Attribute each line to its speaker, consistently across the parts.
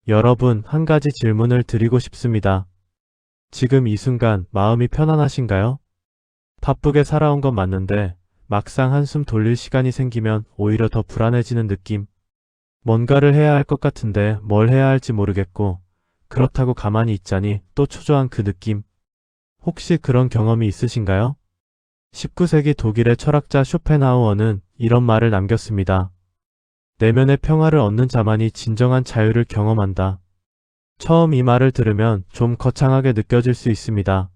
Speaker 1: 여러분, 한 가지 질문을 드리고 싶습니다. 지금 이 순간 마음이 편안하신가요? 바쁘게 살아온 건 맞는데 막상 한숨 돌릴 시간이 생기면 오히려 더 불안해지는 느낌. 뭔가를 해야 할 것 같은데 뭘 해야 할지 모르겠고 그렇다고 가만히 있자니 또 초조한 그 느낌. 혹시 그런 경험이 있으신가요? 19세기 독일의 철학자 쇼펜하우어는 이런 말을 남겼습니다. 내면의 평화를 얻는 자만이 진정한 자유를 경험한다. 처음 이 말을 들으면 좀 거창하게 느껴질 수 있습니다.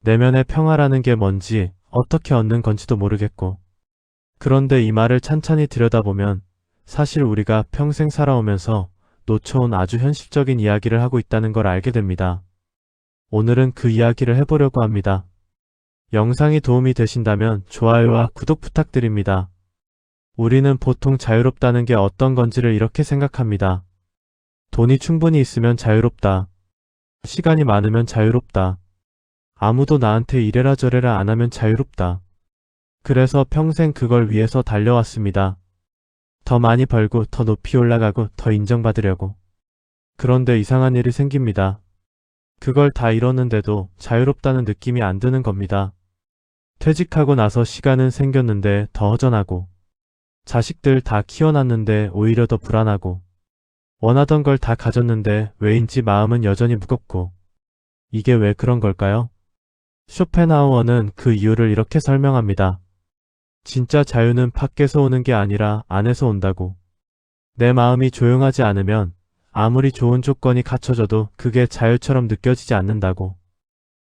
Speaker 1: 내면의 평화라는 게 뭔지 어떻게 얻는 건지도 모르겠고. 그런데 이 말을 찬찬히 들여다보면 사실 우리가 평생 살아오면서 놓쳐온 아주 현실적인 이야기를 하고 있다는 걸 알게 됩니다. 오늘은 그 이야기를 해보려고 합니다. 영상이 도움이 되신다면 좋아요와 구독 부탁드립니다. 우리는 보통 자유롭다는 게 어떤 건지를 이렇게 생각합니다. 돈이 충분히 있으면 자유롭다. 시간이 많으면 자유롭다. 아무도 나한테 이래라 저래라 안 하면 자유롭다. 그래서 평생 그걸 위해서 달려왔습니다. 더 많이 벌고 더 높이 올라가고 더 인정받으려고. 그런데 이상한 일이 생깁니다. 그걸 다 이뤘는데도 자유롭다는 느낌이 안 드는 겁니다. 퇴직하고 나서 시간은 생겼는데 더 허전하고, 자식들 다 키워놨는데 오히려 더 불안하고, 원하던 걸 다 가졌는데 왜인지 마음은 여전히 무겁고. 이게 왜 그런 걸까요? 쇼펜하우어는 그 이유를 이렇게 설명합니다. 진짜 자유는 밖에서 오는 게 아니라 안에서 온다고. 내 마음이 조용하지 않으면 아무리 좋은 조건이 갖춰져도 그게 자유처럼 느껴지지 않는다고.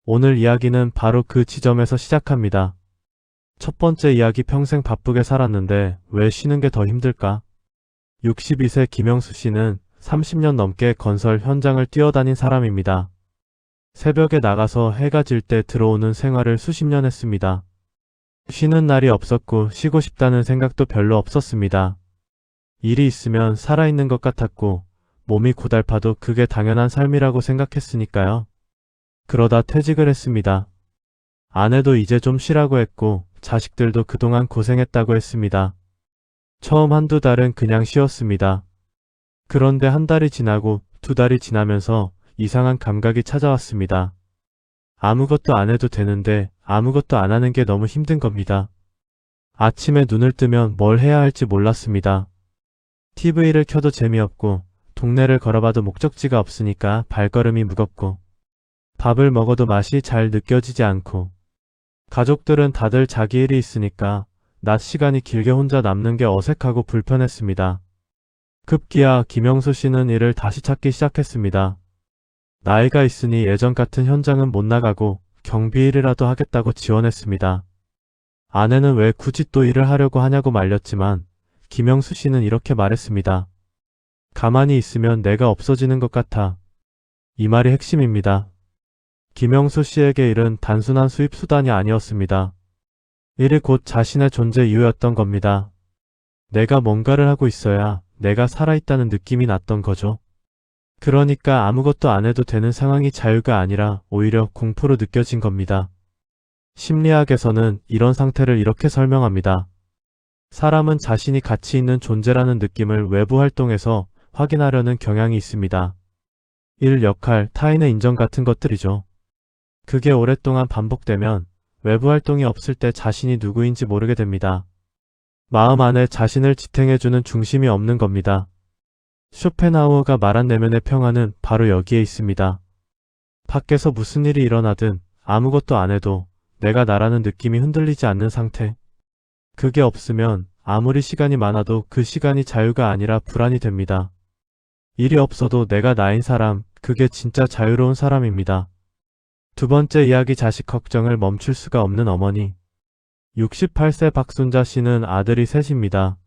Speaker 1: 오늘 이야기는 바로 그 지점에서 시작합니다. 첫 번째 이야기, 평생 바쁘게 살았는데 왜 쉬는 게 더 힘들까? 62세 김영수 씨는 30년 넘게 건설 현장을 뛰어다닌 사람입니다. 새벽에 나가서 해가 질 때 들어오는 생활을 수십 년 했습니다. 쉬는 날이 없었고 쉬고 싶다는 생각도 별로 없었습니다. 일이 있으면 살아있는 것 같았고 몸이 고달파도 그게 당연한 삶이라고 생각했으니까요. 그러다 퇴직을 했습니다. 아내도 이제 좀 쉬라고 했고 자식들도 그동안 고생했다고 했습니다. 처음 한두 달은 그냥 쉬었습니다. 그런데 한 달이 지나고 두 달이 지나면서 이상한 감각이 찾아왔습니다. 아무것도 안 해도 되는데 아무것도 안 하는 게 너무 힘든 겁니다. 아침에 눈을 뜨면 뭘 해야 할지 몰랐습니다. TV를 켜도 재미없고 동네를 걸어봐도 목적지가 없으니까 발걸음이 무겁고 밥을 먹어도 맛이 잘 느껴지지 않고 가족들은 다들 자기 일이 있으니까 낮 시간이 길게 혼자 남는 게 어색하고 불편했습니다. 급기야 김영수 씨는 일을 다시 찾기 시작했습니다. 나이가 있으니 예전 같은 현장은 못 나가고 경비 일이라도 하겠다고 지원했습니다. 아내는 왜 굳이 또 일을 하려고 하냐고 말렸지만 김영수 씨는 이렇게 말했습니다. 가만히 있으면 내가 없어지는 것 같아. 이 말이 핵심입니다. 김영수 씨에게 일은 단순한 수입 수단이 아니었습니다. 일이 곧 자신의 존재 이유였던 겁니다. 내가 뭔가를 하고 있어야 내가 살아있다는 느낌이 났던 거죠. 그러니까 아무것도 안 해도 되는 상황이 자유가 아니라 오히려 공포로 느껴진 겁니다. 심리학에서는 이런 상태를 이렇게 설명합니다. 사람은 자신이 가치 있는 존재라는 느낌을 외부 활동에서 확인하려는 경향이 있습니다. 일, 역할, 타인의 인정 같은 것들이죠. 그게 오랫동안 반복되면 외부 활동이 없을 때 자신이 누구인지 모르게 됩니다. 마음 안에 자신을 지탱해주는 중심이 없는 겁니다. 쇼펜하우어가 말한 내면의 평화는 바로 여기에 있습니다. 밖에서 무슨 일이 일어나든 아무것도 안 해도 내가 나라는 느낌이 흔들리지 않는 상태. 그게 없으면 아무리 시간이 많아도 그 시간이 자유가 아니라 불안이 됩니다. 일이 없어도 내가 나인 사람, 그게 진짜 자유로운 사람입니다. 두 번째 이야기, 자식 걱정을 멈출 수가 없는 어머니. 68세 박순자 씨는 아들이 셋입니다.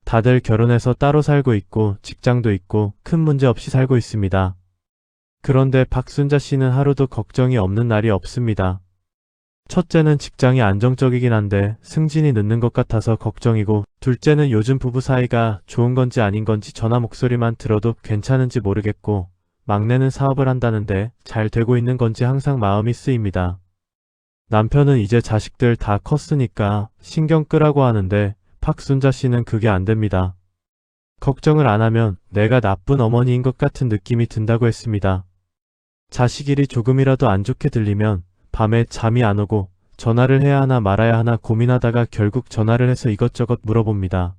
Speaker 1: 다들 결혼해서 따로 살고 있고 직장도 있고 큰 문제 없이 살고 있습니다. 그런데 박순자 씨는 하루도 걱정이 없는 날이 없습니다. 첫째는 직장이 안정적이긴 한데 승진이 늦는 것 같아서 걱정이고, 둘째는 요즘 부부 사이가 좋은 건지 아닌 건지 전화 목소리만 들어도 괜찮은지 모르겠고, 막내는 사업을 한다는데 잘 되고 있는 건지 항상 마음이 쓰입니다. 남편은 이제 자식들 다 컸으니까 신경 끄라고 하는데 박순자 씨는 그게 안 됩니다. 걱정을 안 하면 내가 나쁜 어머니인 것 같은 느낌이 든다고 했습니다. 자식 일이 조금이라도 안 좋게 들리면 밤에 잠이 안 오고 전화를 해야 하나 말아야 하나 고민하다가 결국 전화를 해서 이것저것 물어봅니다.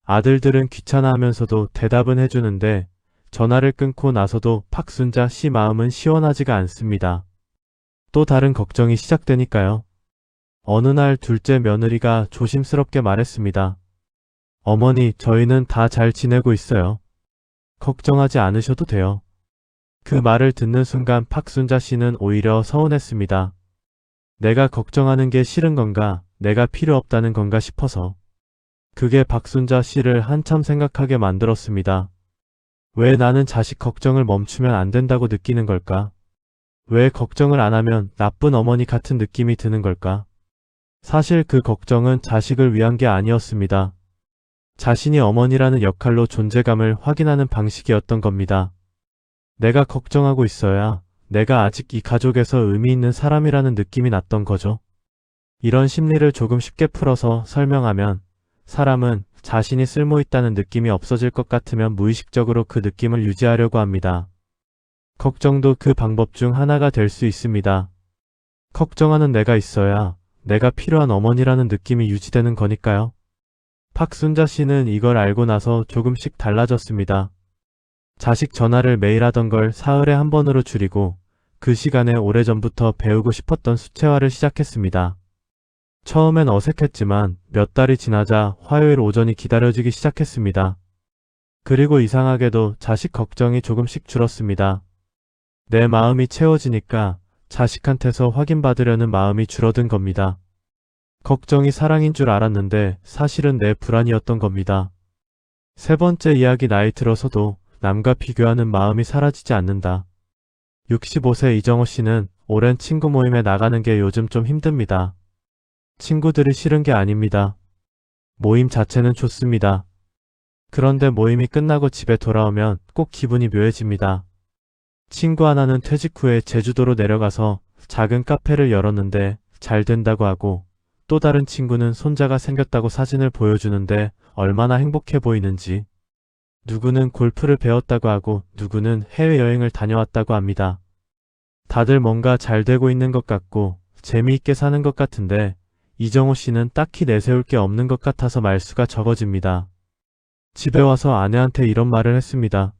Speaker 1: 아들들은 귀찮아하면서도 대답은 해주는데 전화를 끊고 나서도 박순자 씨 마음은 시원하지가 않습니다. 또 다른 걱정이 시작되니까요. 어느 날 둘째 며느리가 조심스럽게 말했습니다. 어머니, 저희는 다 잘 지내고 있어요. 걱정하지 않으셔도 돼요. 그 말을 듣는 순간 박순자 씨는 오히려 서운했습니다. 내가 걱정하는 게 싫은 건가, 내가 필요 없다는 건가 싶어서. 그게 박순자 씨를 한참 생각하게 만들었습니다. 왜 나는 자식 걱정을 멈추면 안 된다고 느끼는 걸까? 왜 걱정을 안 하면 나쁜 어머니 같은 느낌이 드는 걸까? 사실 그 걱정은 자식을 위한 게 아니었습니다. 자신이 어머니라는 역할로 존재감을 확인하는 방식이었던 겁니다. 내가 걱정하고 있어야 내가 아직 이 가족에서 의미 있는 사람이라는 느낌이 났던 거죠. 이런 심리를 조금 쉽게 풀어서 설명하면 사람은 자신이 쓸모있다는 느낌이 없어질 것 같으면 무의식적으로 그 느낌을 유지하려고 합니다. 걱정도 그 방법 중 하나가 될 수 있습니다. 걱정하는 내가 있어야 내가 필요한 어머니라는 느낌이 유지되는 거니까요. 박순자 씨는 이걸 알고 나서 조금씩 달라졌습니다. 자식 전화를 매일 하던 걸 사흘에 한 번으로 줄이고 그 시간에 오래전부터 배우고 싶었던 수채화를 시작했습니다. 처음엔 어색했지만 몇 달이 지나자 화요일 오전이 기다려지기 시작했습니다. 그리고 이상하게도 자식 걱정이 조금씩 줄었습니다. 내 마음이 채워지니까 자식한테서 확인받으려는 마음이 줄어든 겁니다. 걱정이 사랑인 줄 알았는데 사실은 내 불안이었던 겁니다. 세 번째 이야기, 나이 들어서도 남과 비교하는 마음이 사라지지 않는다. 65세 이정호 씨는 오랜 친구 모임에 나가는 게 요즘 좀 힘듭니다. 친구들이 싫은 게 아닙니다. 모임 자체는 좋습니다. 그런데 모임이 끝나고 집에 돌아오면 꼭 기분이 묘해집니다. 친구 하나는 퇴직 후에 제주도로 내려가서 작은 카페를 열었는데 잘 된다고 하고, 또 다른 친구는 손자가 생겼다고 사진을 보여주는데 얼마나 행복해 보이는지, 누구는 골프를 배웠다고 하고 누구는 해외여행을 다녀왔다고 합니다. 다들 뭔가 잘 되고 있는 것 같고 재미있게 사는 것 같은데 이정호 씨는 딱히 내세울 게 없는 것 같아서 말수가 적어집니다. 집에 와서 아내한테 이런 말을 했습니다.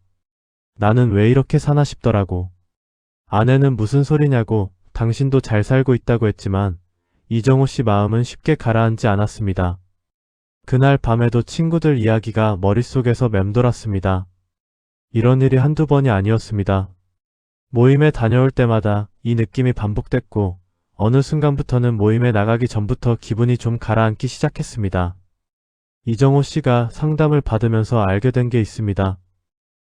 Speaker 1: 나는 왜 이렇게 사나 싶더라고. 아내는 무슨 소리냐고, 당신도 잘 살고 있다고 했지만 이정호 씨 마음은 쉽게 가라앉지 않았습니다. 그날 밤에도 친구들 이야기가 머릿속에서 맴돌았습니다. 이런 일이 한두 번이 아니었습니다. 모임에 다녀올 때마다 이 느낌이 반복됐고 어느 순간부터는 모임에 나가기 전부터 기분이 좀 가라앉기 시작했습니다. 이정호 씨가 상담을 받으면서 알게 된 게 있습니다.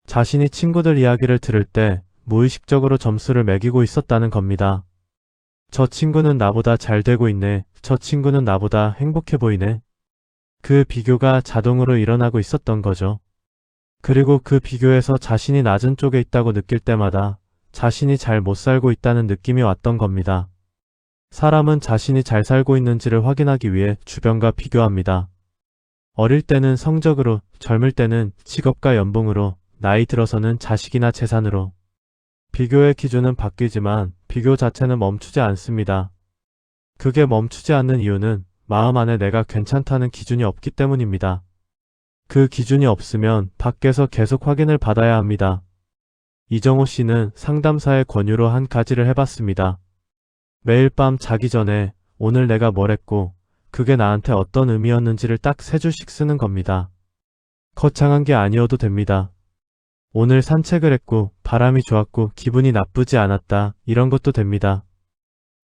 Speaker 1: 자신이 친구들 이야기를 들을 때 무의식적으로 점수를 매기고 있었다는 겁니다. 저 친구는 나보다 잘 되고 있네. 저 친구는 나보다 행복해 보이네. 그 비교가 자동으로 일어나고 있었던 거죠. 그리고 그 비교에서 자신이 낮은 쪽에 있다고 느낄 때마다 자신이 잘 못 살고 있다는 느낌이 왔던 겁니다. 사람은 자신이 잘 살고 있는지를 확인하기 위해 주변과 비교합니다. 어릴 때는 성적으로, 젊을 때는 직업과 연봉으로, 나이 들어서는 자식이나 재산으로. 비교의 기준은 바뀌지만 비교 자체는 멈추지 않습니다. 그게 멈추지 않는 이유는 마음 안에 내가 괜찮다는 기준이 없기 때문입니다. 그 기준이 없으면 밖에서 계속 확인을 받아야 합니다. 이정호 씨는 상담사의 권유로 한 가지를 해봤습니다. 매일 밤 자기 전에 오늘 내가 뭘 했고 그게 나한테 어떤 의미였는지를 딱 3줄씩 쓰는 겁니다. 거창한 게 아니어도 됩니다. 오늘 산책을 했고 바람이 좋았고 기분이 나쁘지 않았다, 이런 것도 됩니다.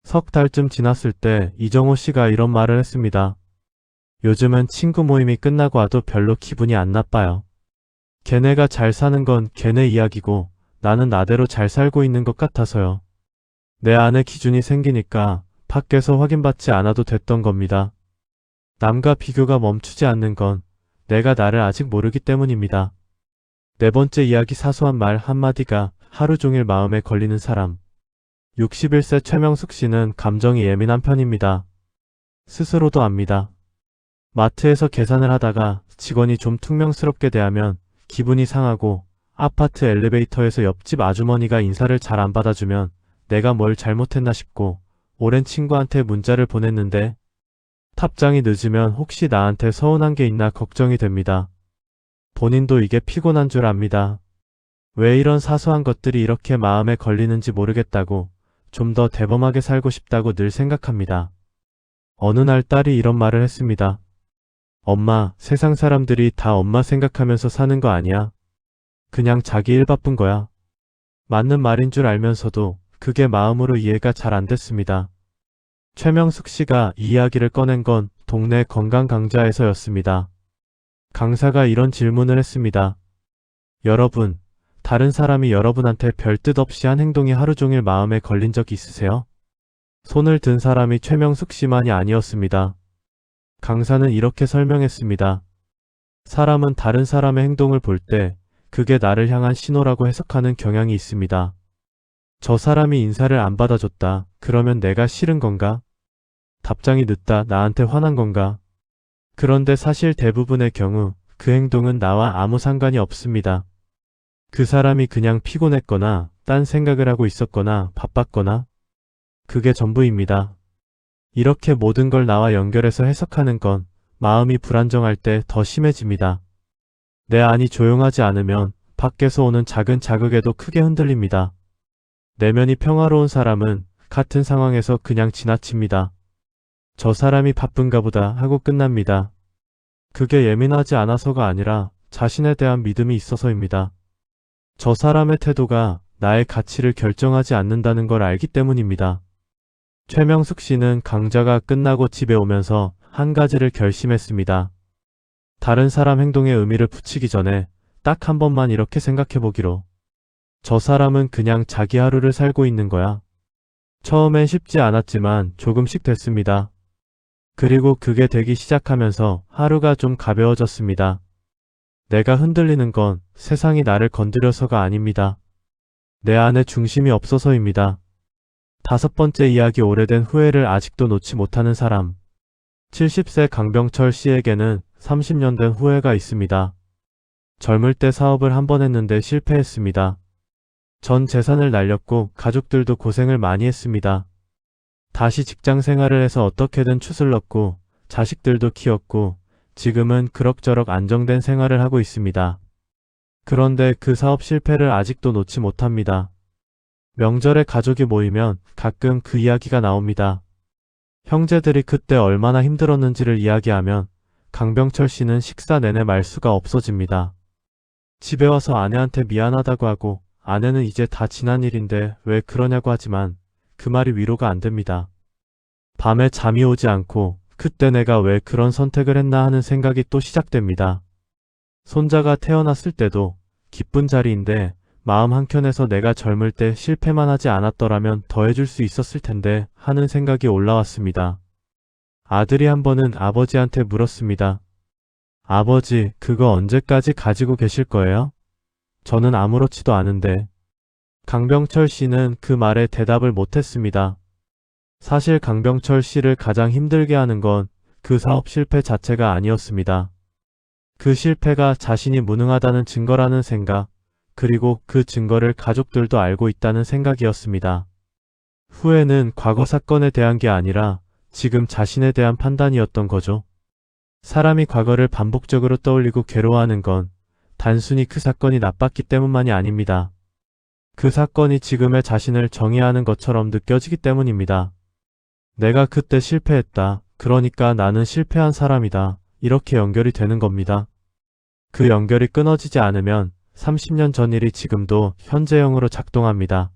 Speaker 1: 석 달쯤 지났을 때 이정호 씨가 이런 말을 했습니다. 요즘은 친구 모임이 끝나고 와도 별로 기분이 안 나빠요. 걔네가 잘 사는 건 걔네 이야기고 나는 나대로 잘 살고 있는 것 같아서요. 내 안에 기준이 생기니까 밖에서 확인받지 않아도 됐던 겁니다. 남과 비교가 멈추지 않는 건 내가 나를 아직 모르기 때문입니다. 네 번째 이야기, 사소한 말 한마디가 하루 종일 마음에 걸리는 사람. 61세 최명숙 씨는 감정이 예민한 편입니다. 스스로도 압니다. 마트에서 계산을 하다가 직원이 좀 퉁명스럽게 대하면 기분이 상하고, 아파트 엘리베이터에서 옆집 아주머니가 인사를 잘 안 받아주면 내가 뭘 잘못했나 싶고, 오랜 친구한테 문자를 보냈는데 답장이 늦으면 혹시 나한테 서운한 게 있나 걱정이 됩니다. 본인도 이게 피곤한 줄 압니다. 왜 이런 사소한 것들이 이렇게 마음에 걸리는지 모르겠다고, 좀 더 대범하게 살고 싶다고 늘 생각합니다. 어느 날 딸이 이런 말을 했습니다. 엄마, 세상 사람들이 다 엄마 생각하면서 사는 거 아니야. 그냥 자기 일 바쁜 거야. 맞는 말인 줄 알면서도 그게 마음으로 이해가 잘 안 됐습니다. 최명숙 씨가 이 이야기를 꺼낸 건 동네 건강 강좌에서였습니다. 강사가 이런 질문을 했습니다. 여러분, 다른 사람이 여러분한테 별 뜻 없이 한 행동이 하루 종일 마음에 걸린 적 있으세요? 손을 든 사람이 최명숙 씨만이 아니었습니다. 강사는 이렇게 설명했습니다. 사람은 다른 사람의 행동을 볼 때 그게 나를 향한 신호라고 해석하는 경향이 있습니다. 저 사람이 인사를 안 받아줬다. 그러면 내가 싫은 건가? 답장이 늦다. 나한테 화난 건가? 그런데 사실 대부분의 경우 그 행동은 나와 아무 상관이 없습니다. 그 사람이 그냥 피곤했거나 딴 생각을 하고 있었거나 바빴거나 그게 전부입니다. 이렇게 모든 걸 나와 연결해서 해석하는 건 마음이 불안정할 때 더 심해집니다. 내 안이 조용하지 않으면 밖에서 오는 작은 자극에도 크게 흔들립니다. 내면이 평화로운 사람은 같은 상황에서 그냥 지나칩니다. 저 사람이 바쁜가 보다 하고 끝납니다. 그게 예민하지 않아서가 아니라 자신에 대한 믿음이 있어서입니다. 저 사람의 태도가 나의 가치를 결정하지 않는다는 걸 알기 때문입니다. 최명숙 씨는 강좌가 끝나고 집에 오면서 한 가지를 결심했습니다. 다른 사람 행동에 의미를 붙이기 전에 딱 한 번만 이렇게 생각해 보기로. 저 사람은 그냥 자기 하루를 살고 있는 거야. 처음엔 쉽지 않았지만 조금씩 됐습니다. 그리고 그게 되기 시작하면서 하루가 좀 가벼워졌습니다. 내가 흔들리는 건 세상이 나를 건드려서가 아닙니다. 내 안에 중심이 없어서입니다. 5번째 이야기. 오래된 후회를 아직도 놓지 못하는 사람. 70세 강병철 씨에게는 30년 된 후회가 있습니다. 젊을 때 사업을 한 번 했는데 실패했습니다. 전 재산을 날렸고 가족들도 고생을 많이 했습니다. 다시 직장 생활을 해서 어떻게든 슛을 넣고 자식들도 키웠고 지금은 그럭저럭 안정된 생활을 하고 있습니다. 그런데 그 사업 실패를 아직도 놓지 못합니다. 명절에 가족이 모이면 가끔 그 이야기가 나옵니다. 형제들이 그때 얼마나 힘들었는지를 이야기하면 강병철 씨는 식사 내내 말수가 없어집니다. 집에 와서 아내한테 미안하다고 하고 아내는 이제 다 지난 일인데 왜 그러냐고 하지만 그 말이 위로가 안 됩니다. 밤에 잠이 오지 않고 그때 내가 왜 그런 선택을 했나 하는 생각이 또 시작됩니다. 손자가 태어났을 때도 기쁜 자리인데 마음 한켠에서 내가 젊을 때 실패만 하지 않았더라면 더 해줄 수 있었을 텐데 하는 생각이 올라왔습니다. 아들이 한 번은 아버지한테 물었습니다. 아버지, 그거 언제까지 가지고 계실 거예요? 저는 아무렇지도 않은데. 강병철 씨는 그 말에 대답을 못했습니다. 사실 강병철 씨를 가장 힘들게 하는 건 그 사업 실패 자체가 아니었습니다. 그 실패가 자신이 무능하다는 증거라는 생각, 그리고 그 증거를 가족들도 알고 있다는 생각이었습니다. 후회는 과거 사건에 대한 게 아니라 지금 자신에 대한 판단이었던 거죠. 사람이 과거를 반복적으로 떠올리고 괴로워하는 건 단순히 그 사건이 나빴기 때문만이 아닙니다. 그 사건이 지금의 자신을 정의하는 것처럼 느껴지기 때문입니다. 내가 그때 실패했다. 그러니까 나는 실패한 사람이다. 이렇게 연결이 되는 겁니다. 그 연결이 끊어지지 않으면 30년 전 일이 지금도 현재형으로 작동합니다.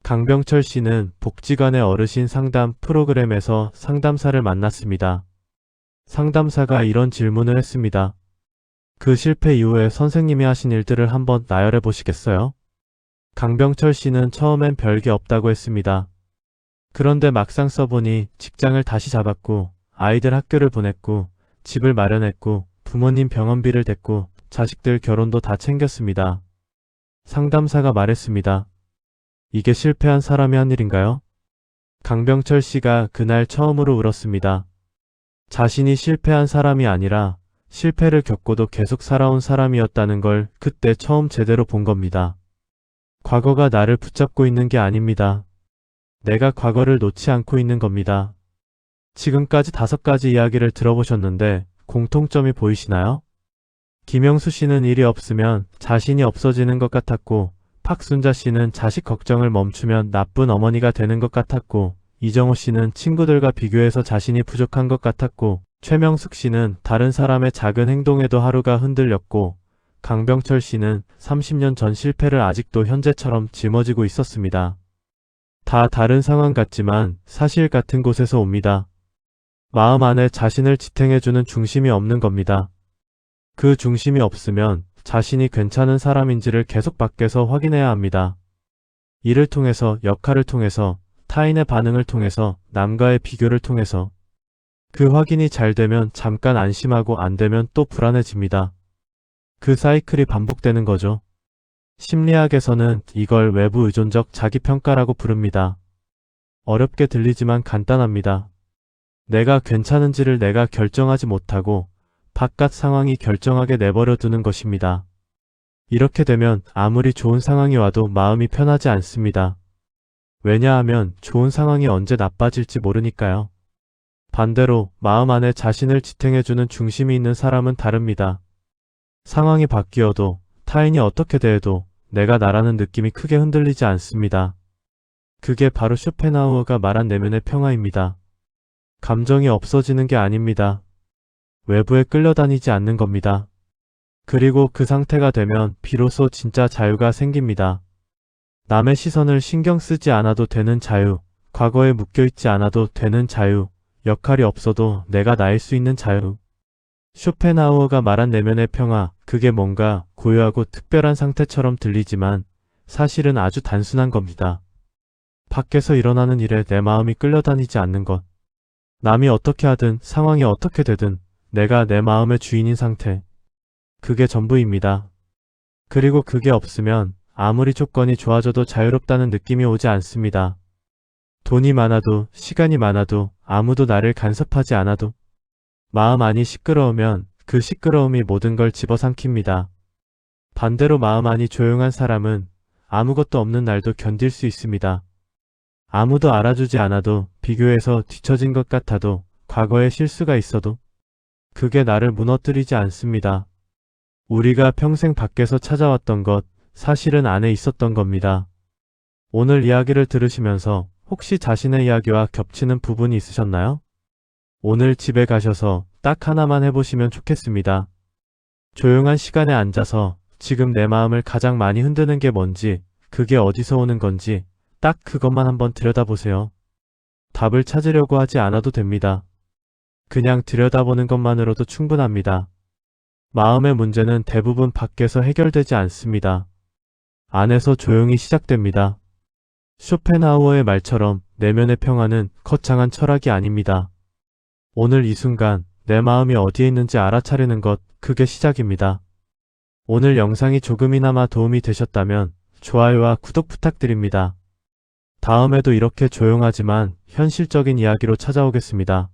Speaker 1: 강병철 씨는 복지관의 어르신 상담 프로그램에서 상담사를 만났습니다. 상담사가 이런 질문을 했습니다. 그 실패 이후에 선생님이 하신 일들을 한번 나열해 보시겠어요? 강병철 씨는 처음엔 별게 없다고 했습니다. 그런데 막상 써보니 직장을 다시 잡았고 아이들 학교를 보냈고 집을 마련했고 부모님 병원비를 댔고 자식들 결혼도 다 챙겼습니다. 상담사가 말했습니다. 이게 실패한 사람이 한 일인가요? 강병철 씨가 그날 처음으로 울었습니다. 자신이 실패한 사람이 아니라 실패를 겪고도 계속 살아온 사람이었다는 걸 그때 처음 제대로 본 겁니다. 과거가 나를 붙잡고 있는 게 아닙니다. 내가 과거를 놓지 않고 있는 겁니다. 지금까지 5가지 이야기를 들어보셨는데 공통점이 보이시나요? 김영수 씨는 일이 없으면 자신이 없어지는 것 같았고, 박순자 씨는 자식 걱정을 멈추면 나쁜 어머니가 되는 것 같았고, 이정호 씨는 친구들과 비교해서 자신이 부족한 것 같았고, 최명숙 씨는 다른 사람의 작은 행동에도 하루가 흔들렸고, 강병철 씨는 30년 전 실패를 아직도 현재처럼 짊어지고 있었습니다. 다 다른 상황 같지만 사실 같은 곳에서 옵니다. 마음 안에 자신을 지탱해주는 중심이 없는 겁니다. 그 중심이 없으면 자신이 괜찮은 사람인지를 계속 밖에서 확인해야 합니다. 일을 통해서, 역할을 통해서, 타인의 반응을 통해서, 남과의 비교를 통해서. 그 확인이 잘 되면 잠깐 안심하고 안 되면 또 불안해집니다. 그 사이클이 반복되는 거죠. 심리학에서는 이걸 외부 의존적 자기평가라고 부릅니다. 어렵게 들리지만 간단합니다. 내가 괜찮은지를 내가 결정하지 못하고 바깥 상황이 결정하게 내버려 두는 것입니다. 이렇게 되면 아무리 좋은 상황이 와도 마음이 편하지 않습니다. 왜냐하면 좋은 상황이 언제 나빠질지 모르니까요. 반대로 마음 안에 자신을 지탱해주는 중심이 있는 사람은 다릅니다. 상황이 바뀌어도 타인이 어떻게 대해도 내가 나라는 느낌이 크게 흔들리지 않습니다. 그게 바로 쇼펜하우어가 말한 내면의 평화입니다. 감정이 없어지는 게 아닙니다. 외부에 끌려다니지 않는 겁니다. 그리고 그 상태가 되면 비로소 진짜 자유가 생깁니다. 남의 시선을 신경 쓰지 않아도 되는 자유, 과거에 묶여있지 않아도 되는 자유, 역할이 없어도 내가 나일 수 있는 자유. 쇼펜하우어가 말한 내면의 평화, 그게 뭔가 고요하고 특별한 상태처럼 들리지만 사실은 아주 단순한 겁니다. 밖에서 일어나는 일에 내 마음이 끌려다니지 않는 것. 남이 어떻게 하든 상황이 어떻게 되든 내가 내 마음의 주인인 상태. 그게 전부입니다. 그리고 그게 없으면 아무리 조건이 좋아져도 자유롭다는 느낌이 오지 않습니다. 돈이 많아도 시간이 많아도 아무도 나를 간섭하지 않아도 마음 안이 시끄러우면 그 시끄러움이 모든 걸 집어삼킵니다. 반대로 마음 안이 조용한 사람은 아무것도 없는 날도 견딜 수 있습니다. 아무도 알아주지 않아도 비교해서 뒤처진 것 같아도 과거에 실수가 있어도 그게 나를 무너뜨리지 않습니다. 우리가 평생 밖에서 찾아왔던 것 사실은 안에 있었던 겁니다. 오늘 이야기를 들으시면서 혹시 자신의 이야기와 겹치는 부분이 있으셨나요? 오늘 집에 가셔서 딱 하나만 해보시면 좋겠습니다. 조용한 시간에 앉아서 지금 내 마음을 가장 많이 흔드는 게 뭔지, 그게 어디서 오는 건지 딱 그것만 한번 들여다보세요. 답을 찾으려고 하지 않아도 됩니다. 그냥 들여다보는 것만으로도 충분합니다. 마음의 문제는 대부분 밖에서 해결되지 않습니다. 안에서 조용히 시작됩니다. 쇼펜하우어의 말처럼 내면의 평화는 거창한 철학이 아닙니다. 오늘 이 순간 내 마음이 어디에 있는지 알아차리는 것, 그게 시작입니다. 오늘 영상이 조금이나마 도움이 되셨다면 좋아요와 구독 부탁드립니다. 다음에도 이렇게 조용하지만 현실적인 이야기로 찾아오겠습니다.